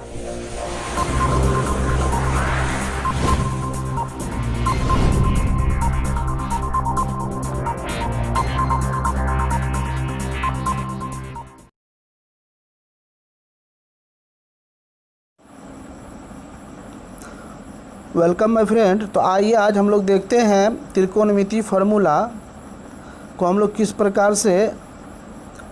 Welcome my friend. तो आइए आज हम लोग देखते हैं त्रिकोणमिति फार्मूला को हम लोग किस प्रकार से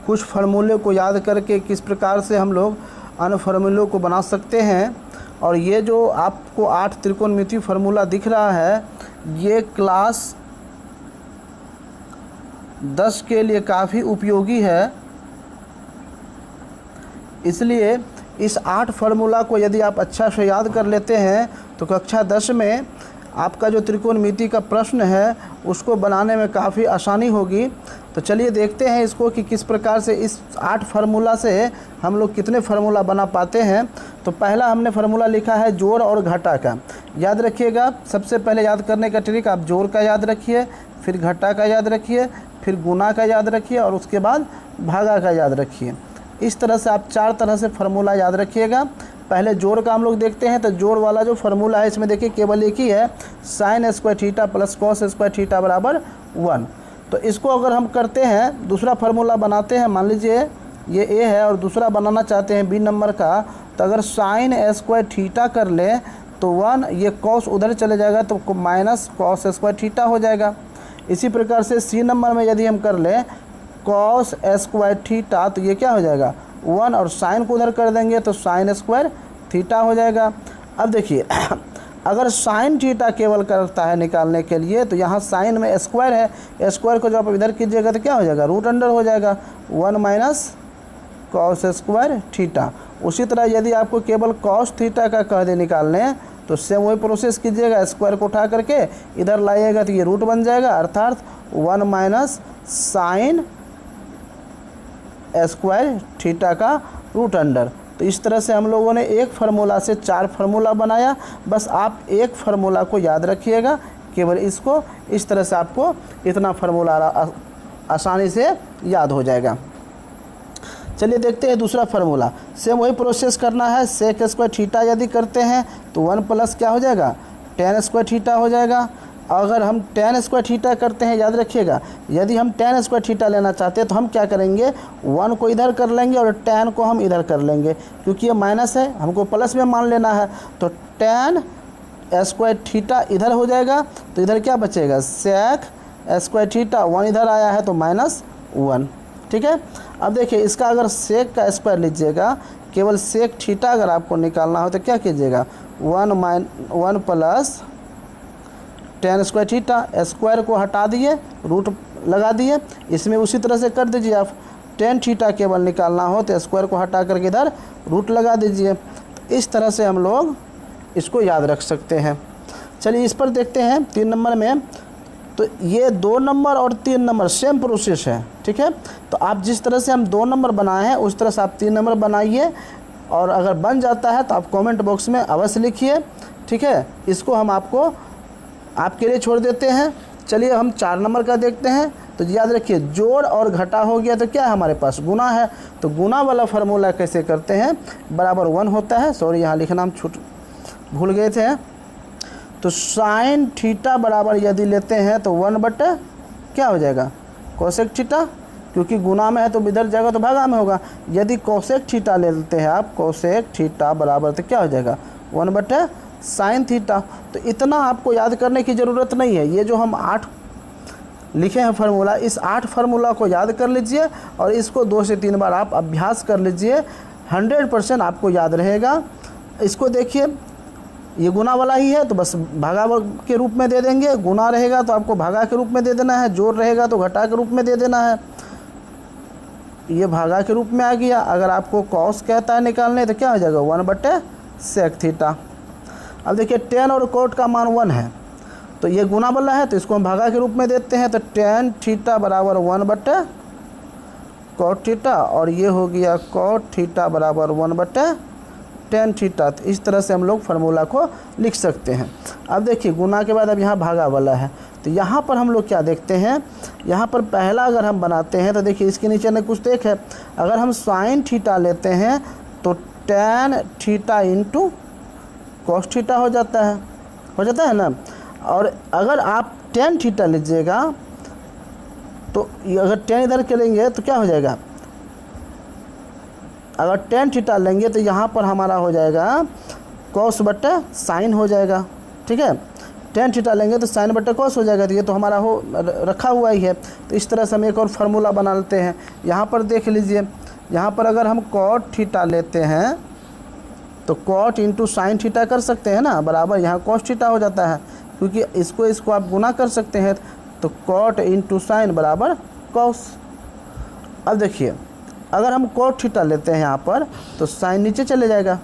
कुछ फार्मूले को याद करके किस प्रकार से हम लोग अन्य फार्मूलों को बना सकते हैं। और ये जो आपको 8 त्रिकोणमिति फार्मूला दिख रहा है, ये क्लास 10 के लिए काफ़ी उपयोगी है। इसलिए इस 8 फार्मूला को यदि आप अच्छा से याद कर लेते हैं तो कक्षा 10 में आपका जो त्रिकोणमिति का प्रश्न है उसको बनाने में काफ़ी आसानी होगी। तो चलिए देखते हैं इसको कि किस प्रकार से इस 8 फार्मूला से हम लोग कितने फार्मूला बना पाते हैं। तो पहला हमने फार्मूला लिखा है जोड़ और घटा का। याद रखिएगा, सबसे पहले याद करने का ट्रिक, आप जोड़ का याद रखिए, फिर घटा का याद रखिए, फिर गुना का याद रखिए और उसके बाद भागा का याद रखिए। इस तरह से आप 4 तरह से फार्मूला याद रखिएगा। पहले जोड़ का हम लोग देखते हैं। तो जोड़ वाला जो फार्मूला है इसमें देखिए केवल एक ही है, sine square theta plus cos square theta बराबर 1। तो इसको अगर हम करते हैं, दूसरा फार्मूला बनाते हैं, मान लीजिए ये ए है और दूसरा बनाना चाहते हैं बी नंबर का, तो अगर साइन स्क्वायर थीटा कर ले तो 1, ये कॉस उधर चले जाएगा तो माइनस कॉस स्क्वायर थीटा हो जाएगा। इसी प्रकार से सी नंबर में यदि हम कर लें कॉस स्क्वायर थीटा तो ये क्या हो जाएगा 1, और साइन को उधर कर देंगे तो साइन स्क्वायर थीटा हो जाएगा। अब देखिए अगर साइन थीटा केवल करता है निकालने के लिए तो यहाँ साइन में स्क्वायर है, स्क्वायर को जब आप इधर कीजिएगा तो क्या हो जाएगा रूट अंडर हो जाएगा 1 माइनस कॉस स्क्वायर थीटा। उसी तरह यदि आपको केवल कॉस थीटा का कह दे निकालने तो सेम वही प्रोसेस कीजिएगा, स्क्वायर को उठा करके इधर लाइएगा तो ये रूट बन जाएगा, अर्थात 1 माइनस साइन स्क्वायर थीटा का रूट अंडर। तो इस तरह से हम लोगों ने एक फार्मूला से 4 फार्मूला बनाया। बस आप एक फार्मूला को याद रखिएगा, केवल इसको, इस तरह से आपको इतना फार्मूला आसानी से याद हो जाएगा। चलिए देखते हैं दूसरा फार्मूला। सेम वही प्रोसेस करना है। सेक स्क्वायर थीटा यदि करते हैं तो 1 प्लस क्या हो जाएगा टेन स्क्वायर थीटा हो जाएगा। अगर हम टेन स्क्वायर थीटा करते हैं, याद रखिएगा, यदि हम टेन स्क्वायर थीटा लेना चाहते हैं तो हम क्या करेंगे 1 को इधर कर लेंगे और टेन को हम इधर कर लेंगे, क्योंकि ये माइनस है हमको प्लस में मान लेना है। तो टेन स्क्वायर थीटा इधर हो जाएगा तो इधर क्या बचेगा सेक स्क्वायर थीटा, 1 इधर आया है तो -1। ठीक है। अब देखिए इसका अगर सेक का स्क्वायर लीजिएगा, केवल सेक थीटा अगर आपको निकालना हो तो क्या कीजिएगा 1 plus ten square theta, square को हटा दिए, रूट लगा दिए। इसमें उसी तरह से कर दीजिए आप, टेन थीटा केवल निकालना हो तो स्क्वायर को हटा करके इधर रूट लगा दीजिए। इस तरह से हम लोग इसको याद रख सकते हैं। चलिए इस पर देखते हैं 3 नंबर में। तो ये 2 नंबर और 3 नंबर सेम प्रोसेस है। ठीक है। तो आप जिस तरह से हम 2 नंबर बनाए हैं उस तरह से आप 3 नंबर बनाइए, और अगर बन जाता है तो आप कमेंट बॉक्स में अवश्य लिखिए। ठीक है। इसको हम आपके लिए छोड़ देते हैं। चलिए हम 4 नंबर का देखते हैं। तो याद रखिए जोड़ और घटा हो गया तो क्या है हमारे पास गुना है। तो गुना वाला फार्मूला कैसे करते हैं, बराबर 1 होता है, सॉरी यहाँ लिखना हम भूल गए थे। तो साइन थीटा बराबर यदि लेते हैं तो 1 बटे क्या हो जाएगा कोसेक थीटा, क्योंकि गुना में है तो इधर जाएगा तो भागा में होगा। यदि कोसेक थीटा लेते हैं आप, कोसेक थीटा बराबर तो क्या हो जाएगा 1 बटे साइन थीटा। तो इतना आपको याद करने की ज़रूरत नहीं है। ये जो हम 8 लिखे हैं फार्मूला, इस 8 फार्मूला को याद कर लीजिए और इसको 2 से 3 बार आप अभ्यास कर लीजिए, 100% आपको याद रहेगा। इसको देखिए ये गुना वाला ही है तो बस भागा के रूप में दे देंगे, गुना रहेगा तो आपको भागा के रूप में दे देना है, जोड़ रहेगा तो घटा के रूप में दे देना है। ये भागा के रूप में आ गया। अगर आपको कॉस कहता है निकालने तो क्या हो जाएगा 1 बटे सेक थीटा। अब देखिए टेन और कोट का मान 1 है तो ये गुना वाला है तो इसको हम भागा के रूप में देते हैं। तो टेन थीटा बराबर 1 बटे कोट थीटा, और ये हो गया कोट थीटा बराबर 1 बटे टेन थीटा। तो इस तरह से हम लोग फार्मूला को लिख सकते हैं। अब देखिए गुना के बाद अब यहाँ भागा वाला है तो यहाँ पर हम लोग क्या देखते हैं, यहाँ पर पहला अगर हम बनाते हैं तो देखिए इसके नीचे ने कुछ देख है। अगर हम साइन थीटा लेते हैं तो tan theta into cos theta हो जाता है ना। और अगर आप tan थीटा लीजिएगा तो अगर tan इधर के लेंगे तो क्या हो जाएगा, अगर tan थीटा लेंगे तो यहाँ पर हमारा हो जाएगा cos बट्टा साइन हो जाएगा, ठीक है। tan थीटा लेंगे तो साइन बट्टा cos हो जाएगा, तो ये तो हमारा हो रखा हुआ ही है। तो इस तरह से हम एक और फार्मूला बना लेते हैं। यहाँ पर देख लीजिए, यहाँ पर अगर हम cot थीटा लेते हैं तो cot इंटू साइन थीटा कर सकते हैं ना, बराबर यहाँ cos थीटा हो जाता है, क्योंकि इसको आप गुना कर सकते हैं। तो cot इंटू साइन बराबर cos। अब देखिए, अगर हम cot थीटा लेते हैं यहाँ पर तो साइन नीचे चले जाएगा,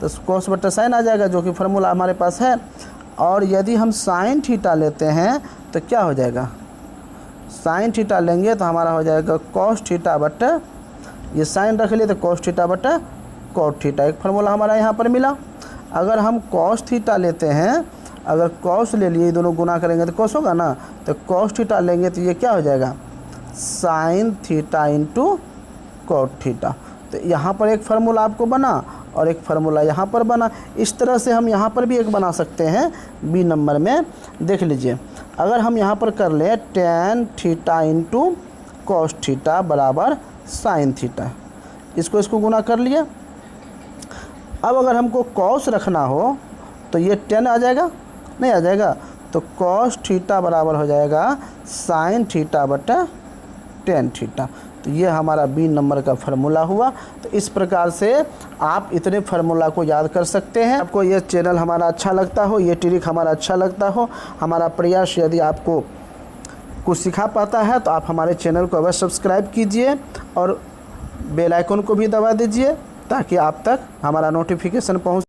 तो cos बट्टा साइन आ जाएगा, जो कि फार्मूला हमारे पास है। और यदि हम साइन थीटा लेते हैं तो क्या हो जाएगा, साइन थीटा लेंगे तो हमारा हो जाएगा cos थीटा बट्टा, ये साइन रख लिए तो cos थीटा बट्टा cot थीटा, एक फार्मूला हमारा यहाँ पर मिला। अगर हम cos थीटा लेते हैं, अगर cos ले लिए, दोनों गुना करेंगे तो cos होगा ना, तो cos थीटा लेंगे तो ये क्या हो जाएगा, sine theta into cot theta. तो यहाँ पर एक फार्मूला आपको बना और एक फार्मूला यहाँ पर बना। इस तरह से हम यहाँ पर भी एक बना सकते हैं बी नंबर में। देख लीजिए, अगर हम यहाँ पर कर लें tan theta into cos theta बराबर साइन थीटा, इसको गुना कर लिए। अब अगर हमको cos रखना हो तो ये tan आ जाएगा, नहीं आ जाएगा, तो cos थीटा बराबर हो जाएगा साइन थीटा बटा tan थीटा। तो ये हमारा बी नंबर का फार्मूला हुआ। तो इस प्रकार से आप इतने फार्मूला को याद कर सकते हैं। आपको ये चैनल हमारा अच्छा लगता हो, ये ट्रिक हमारा अच्छा लगता हो, हमारा प्रयास यदि आपको कुछ सिखा पाता है तो आप हमारे चैनल को अवश्य सब्सक्राइब कीजिए और बेल आइकन को भी दबा दीजिए, ताकि आप तक हमारा नोटिफिकेशन पहुंच